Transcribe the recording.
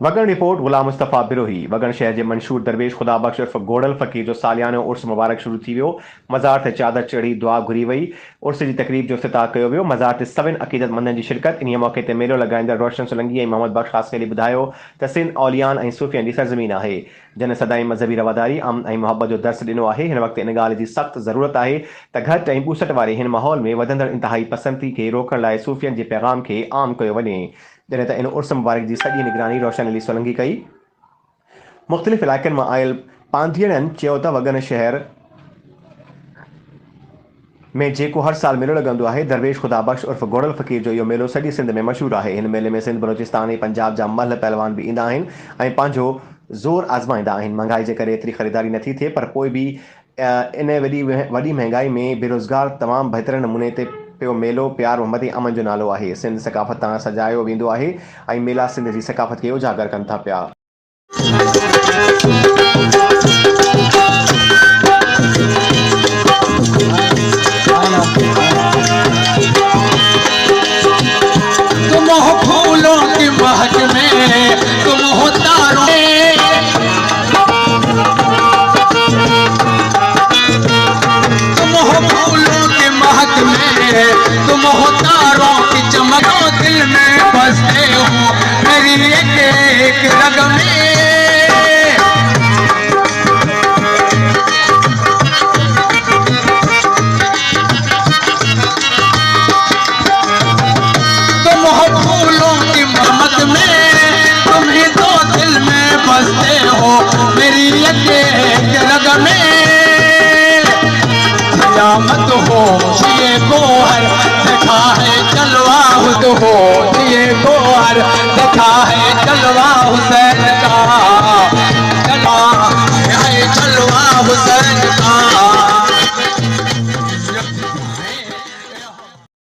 wagon report गुलाम Mustafa Birohi wagon शहर के मशहूर दरवेश खुदा बख्श उर्फ गोडल फ़कीर जो सालियानो उर्स मुबारक शुरू थी वियो मज़ार ते चादर चढ़ी दुआ घुरी वई उर्स की तकरीब जो इफ्तिताह किया वियो मज़ार ते सभिनी अक़ीदतमंदनि की शिरकत इन मौके ते मेलो लगाईंदड़ रोशन सोलंकी ऐं मोहम्मद बख्श ख़ासि करे ॿुधायो त सिंध औलियान ऐं सूफ़ियनि जी सरज़मीन आहे जन सदाई मज़हबी रवादारी अमन ऐं मोहब्बत जो दर्स ॾिनो आहे हिन वक़्तु इन ॻाल्हि जी सख़्त ज़रूरत आहे त घटि ऐं ॿूसट वारे हिन माहौल में वधंदड़ इंतहाई पसंदी खे रोकण लाइ सूफ़ियनि जे पैगाम खे आम कयो वञे जॾहिं त इन उर्स मुबारक जी सॼी निगरानी रोशन अली सोलंकी कई मुख़्तलिफ़ इलाइक़नि मां आयल पांधीअड़नि चयो त वगन शहर में जेको हर साल मेलो लॻंदो आहे दरवेश खुदा बख्श उर्फ गोडल फ़कीर जो इहो मेलो सॼी सिंध में मशहूरु आहे हिन मेले में सिंध बलोचिस्तान ऐं पंजाब जा महल पहलवान बि ईंदा आहिनि ऐं पंहिंजो ज़ोर आज़माईंदा आहिनि महांगाई जे करे एतिरी ख़रीदारी नथी थिए पर पोइ बि इन वॾी महांगाई में बेरोज़गार तमामु बहितरीन नमूने ते पियो मेलो प्यार मोहम्मद ऐं अमन जो नालो आहे सिंध सकाफ़त तां सजायो वेंदो आहे ऐं मेला सिंध जी सकाफ़त खे उजागर कनि था पिया तुम हो फूलों की महक में तुम हो तारों तुम हो फूलों की महक में तुम हो तारों की चमक दिल में बसते हो मेरी एक रग में मत हो ये गोहर देखा है जलवा हो ये गोहर देखा है जलवा हुसैन का जलवा है जलवा हुसैन का